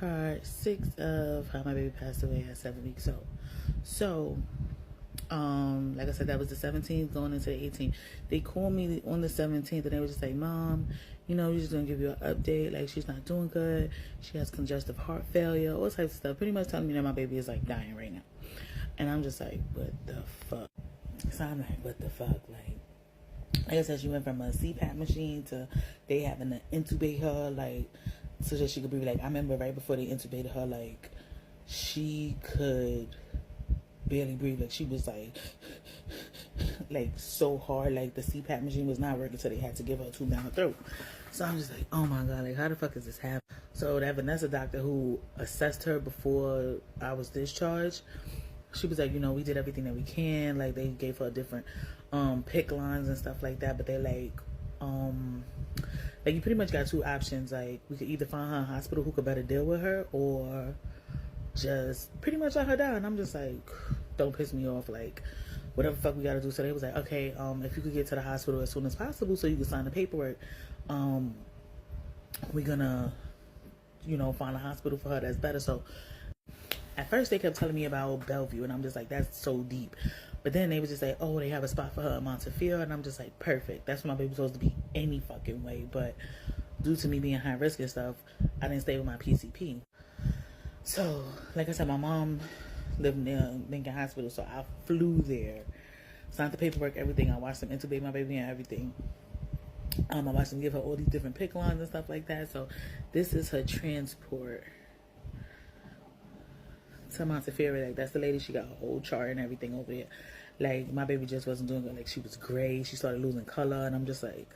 part 6 of how my baby passed away at 7 weeks old. So, like I said, that was the 17th going into the 18th. They called me on the 17th and they were just like, Mom, you know, we're just gonna give you an update. Like, she's not doing good. She has congestive heart failure, all types of stuff. Pretty much telling me that my baby is like dying right now. And I'm just like, what the fuck? So I'm like, what the fuck? Like I said, she went from a CPAP machine to they having to intubate her, like, so that she could breathe. Like, I remember right before they intubated her, like, she could barely breathe. Like, she was like so hard. Like, the CPAP machine was not working, so they had to give her a tube down her throat. So I'm just like, oh my God, like, how the fuck is this happening? So that Vanessa doctor who assessed her before I was discharged, she was like, you know, we did everything that we can. Like, they gave her different PIC lines and stuff like that. But they like you pretty much got two options. Like, we could either find her a hospital who could better deal with her, or just pretty much let her die. And I'm just like, don't piss me off. Like, whatever the fuck we gotta do. So they was like, okay, if you could get to the hospital as soon as possible so you can sign the paperwork, we're gonna, you know, find a hospital for her that's better. So at first they kept telling me about Bellevue, and I'm just like, that's so deep. But then they was just like, oh, they have a spot for her in Montefiore, and I'm just like, perfect. That's where my baby was supposed to be any fucking way. But due to me being high risk and stuff, I didn't stay with my PCP. So, like I said, my mom lived near Lincoln Hospital, so I flew there, signed the paperwork, everything. I watched them intubate my baby and everything. I watched them give her all these different PIC lines and stuff like that. So this is her transport to Montefiore. Like, that's the lady. She got a whole chart and everything over here. Like, my baby just wasn't doing good. Like, she was gray. She started losing color, and I'm just like,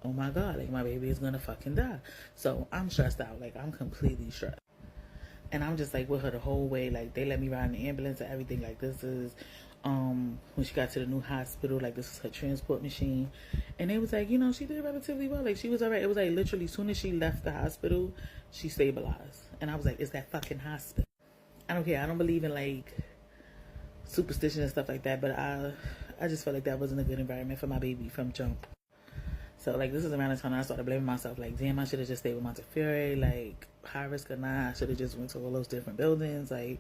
oh my God, like, my baby is gonna fucking die. So I'm stressed out. Like, I'm completely stressed. And I'm just like with her the whole way. Like, they let me ride in the ambulance and everything. Like, this is when she got to the new hospital, like, this is her transport machine. And they was like, you know, she did relatively well. Like, she was alright. It was like literally as soon as she left the hospital, she stabilized. And I was like, it's that fucking hospital. I don't care. I don't believe in like superstition and stuff like that, but I just felt like that wasn't a good environment for my baby from jump. So, like, this is around the time I started blaming myself. Like, damn, I should have just stayed with Montefiore. Like, high risk or not, I should have just went to all those different buildings. Like,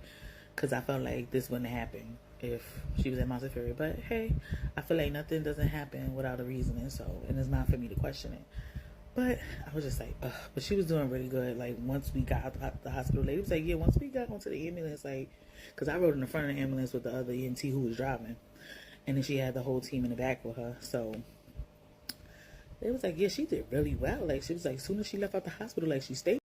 because I felt like this wouldn't happen if she was at Montefiore. But hey, I feel like nothing doesn't happen without a reason, and so, and it's not for me to question it. But I was just like, ugh. But she was doing really good. Like, once we got out the hospital, lady was like, yeah, once we got onto the ambulance, like, because I rode in the front of the ambulance with the other EMT who was driving, and then she had the whole team in the back with her. So it was like, yeah, she did really well. Like, she was like, as soon as she left out the hospital, like, she stayed.